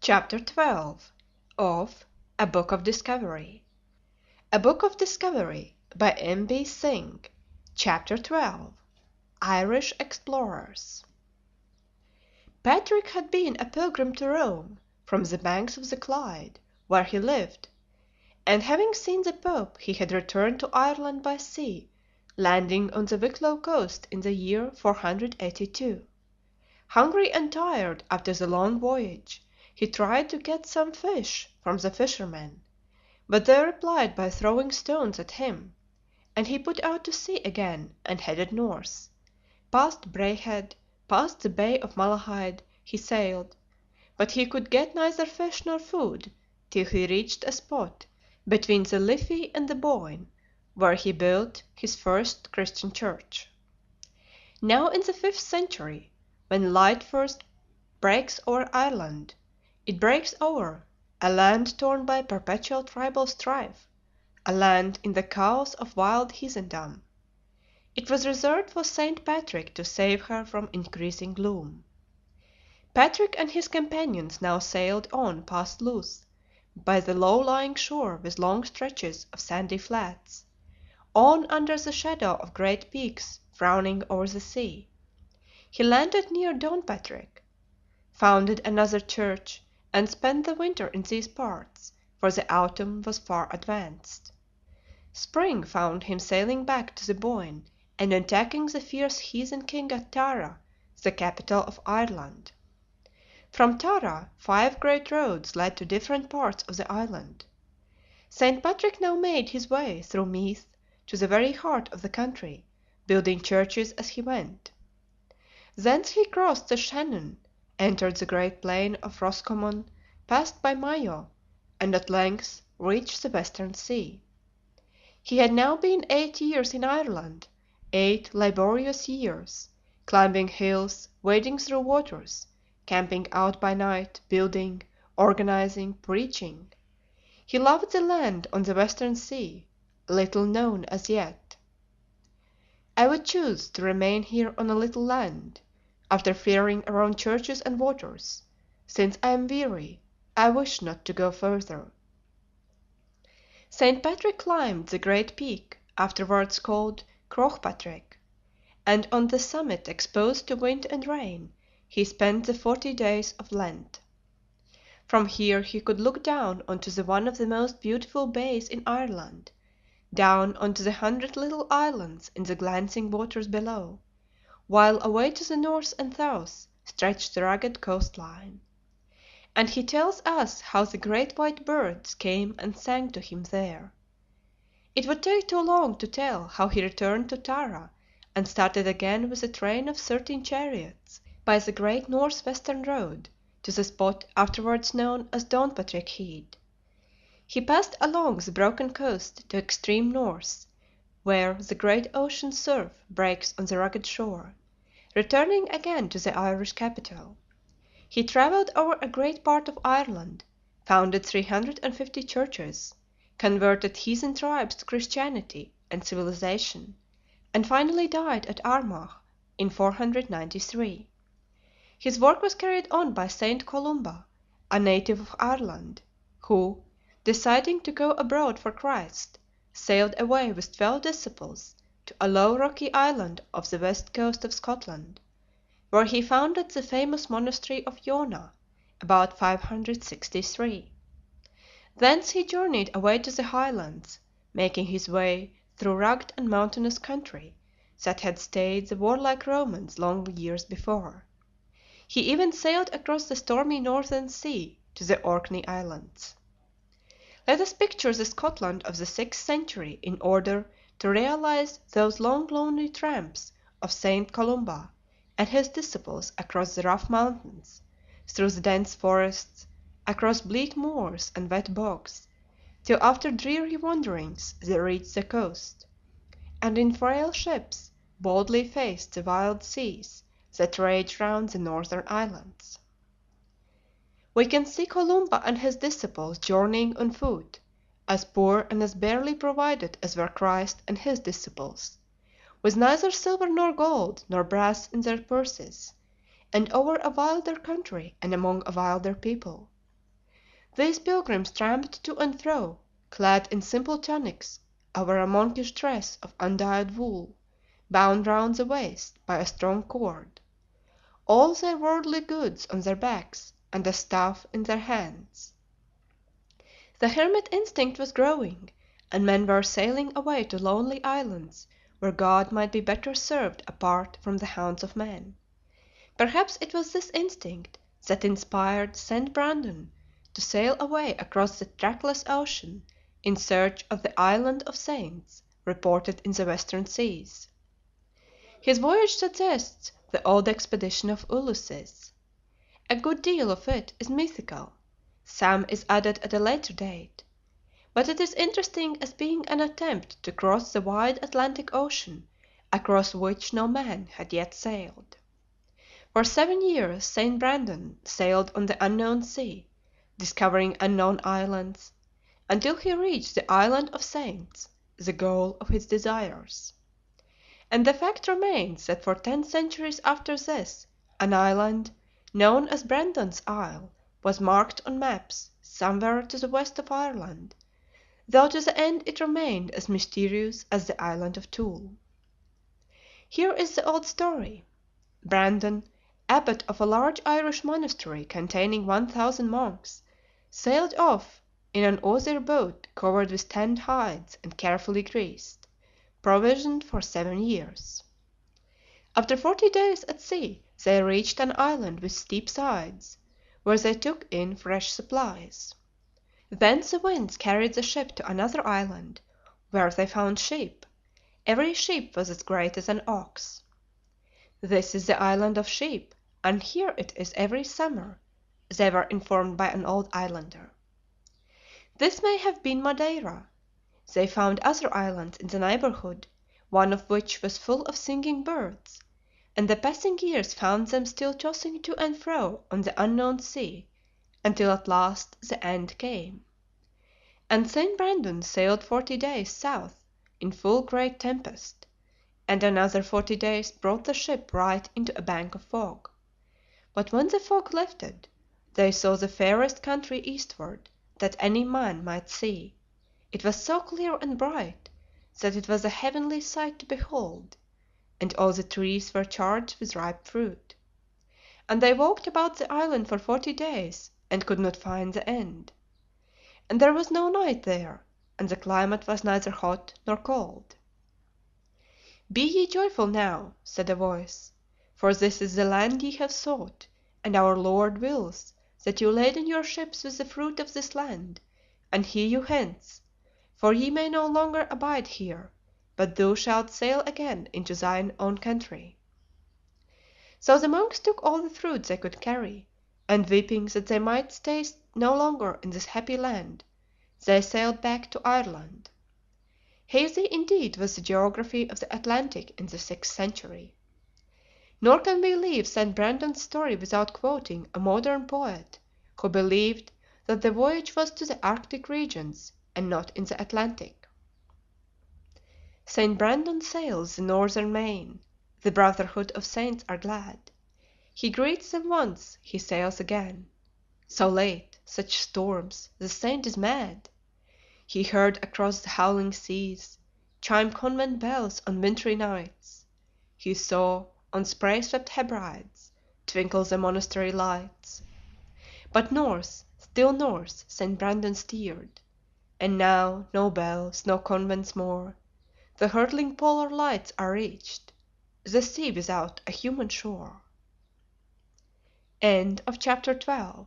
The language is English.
Chapter 12 of A Book of Discovery. A Book of Discovery by M.B. Synge. Chapter 12 Irish Explorers. Patrick had been a pilgrim to Rome from the banks of the Clyde, where he lived, and having seen the Pope he had returned to Ireland by sea, landing on the Wicklow coast in the year 482. Hungry and tired after the long voyage, he tried to get some fish from the fishermen, but they replied by throwing stones at him, and he put out to sea again and headed north. Past Braehead, past the Bay of Malahide he sailed, but he could get neither fish nor food till he reached a spot between the Liffey and the Boyne, where he built his first Christian church. Now in the 5th century, when light first breaks over Ireland, it breaks over a land torn by perpetual tribal strife, a land in the chaos of wild heathendom. It was reserved for Saint Patrick to save her from increasing gloom. Patrick and his companions now sailed on past Louth, by the low-lying shore with long stretches of sandy flats, on under the shadow of great peaks frowning over the sea. He landed near Downpatrick, founded another church, and spent the winter in these parts, for the autumn was far advanced. Spring found him sailing back to the Boyne and attacking the fierce heathen king at Tara, the capital of Ireland. From Tara 5 great roads led to different parts of the island. Saint Patrick now made his way through Meath to the very heart of the country, building churches as he went. Thence he crossed the Shannon, entered the great plain of Roscommon, passed by Mayo, and at length reached the Western Sea. He had now been 8 years in Ireland, 8 laborious years, climbing hills, wading through waters, camping out by night, building, organizing, preaching. He loved the land on the Western Sea, little known as yet. I would choose to remain here on a little land, after faring around churches and waters. Since I am weary, I wish not to go further. Saint Patrick climbed the great peak, afterwards called Crowpatrick, and on the summit, exposed to wind and rain, he spent the 40 days of Lent. From here he could look down onto the one of the most beautiful bays in Ireland, down onto the 100 little islands in the glancing waters below, while away to the north and south stretched the rugged coastline. And he tells us how the great white birds came and sang to him there. It would take too long to tell how he returned to Tara and started again with a train of 13 chariots by the great north-western road to the spot afterwards known as Downpatrick Head. He passed along the broken coast to extreme north, where the great ocean surf breaks on the rugged shore, returning again to the Irish capital. He travelled over a great part of Ireland, founded 350 churches, converted heathen tribes to Christianity and civilization, and finally died at Armagh in 493. His work was carried on by Saint Columba, a native of Ireland, who, deciding to go abroad for Christ, sailed away with 12 disciples to a low rocky island off the west coast of Scotland, where he founded the famous monastery of Iona about 563. Thence he journeyed away to the Highlands, making his way through rugged and mountainous country that had stayed the warlike Romans long years before. He even sailed across the stormy northern sea to the Orkney Islands. Let us picture the Scotland of the 6th century in order to realize those long lonely tramps of Saint Columba and his disciples across the rough mountains, through the dense forests, across bleak moors and wet bogs, till after dreary wanderings they reached the coast, and in frail ships boldly faced the wild seas that rage round the northern islands. We can see Columba and his disciples journeying on foot, as poor and as barely provided as were Christ and his disciples, with neither silver nor gold nor brass in their purses, and over a wilder country and among a wilder people. These pilgrims tramped to and fro, clad in simple tunics over a monkish dress of undyed wool, bound round the waist by a strong cord, all their worldly goods on their backs, and a staff in their hands. The hermit instinct was growing, and men were sailing away to lonely islands where God might be better served apart from the haunts of men. Perhaps it was this instinct that inspired Saint Brandon to sail away across the trackless ocean in search of the Island of Saints reported in the Western Seas. His voyage suggests the old expedition of Ulysses. A good deal of it is mythical, some is added at a later date, but it is interesting as being an attempt to cross the wide Atlantic Ocean across which no man had yet sailed. For 7 years Saint Brandon sailed on the unknown sea, discovering unknown islands, until he reached the Island of Saints, the goal of his desires. And the fact remains that for 10 centuries after this, an island, known as Brandon's Isle, was marked on maps somewhere to the west of Ireland, though to the end it remained as mysterious as the Island of Tool. Here is the old story. Brandon, abbot of a large Irish monastery containing 1,000 monks, sailed off in an osier boat covered with tanned hides and carefully greased, provisioned for 7 years. After 40 days at sea they reached an island with steep sides, where they took in fresh supplies. Thence the winds carried the ship to another island, where they found sheep. Every sheep was as great as an ox. This is the Island of Sheep, and here it is every summer, they were informed by an old islander. This may have been Madeira. They found other islands in the neighborhood, one of which was full of singing birds, and the passing years found them still tossing to and fro on the unknown sea, until at last the end came. And Saint Brandon sailed 40 days south in full great tempest, and another 40 days brought the ship right into a bank of fog. But when the fog lifted, they saw the fairest country eastward that any man might see. It was so clear and bright that it was a heavenly sight to behold, and all the trees were charged with ripe fruit. And they walked about the island for 40 days and could not find the end. And there was no night there, and the climate was neither hot nor cold. "Be ye joyful now," said a voice, "for this is the land ye have sought, and our Lord wills that you laden your ships with the fruit of this land, and hie you hence, for ye may no longer abide here, but thou shalt sail again into thine own country." So the monks took all the fruit they could carry, and weeping that they might stay no longer in this happy land, they sailed back to Ireland. Hazy indeed was the geography of the Atlantic in the 6th century. Nor can we leave St. Brandon's story without quoting a modern poet who believed that the voyage was to the Arctic regions and not in the Atlantic. Saint Brandon sails the northern main, the brotherhood of saints are glad. He greets them once, he sails again. So late, such storms, the saint is mad. He heard across the howling seas chime convent bells on wintry nights. He saw, on spray-swept Hebrides, twinkle the monastery lights. But north, still north, Saint Brandon steered, and now no bells, no convents more. The hurtling polar lights are reached, the sea without a human shore. End of chapter 12.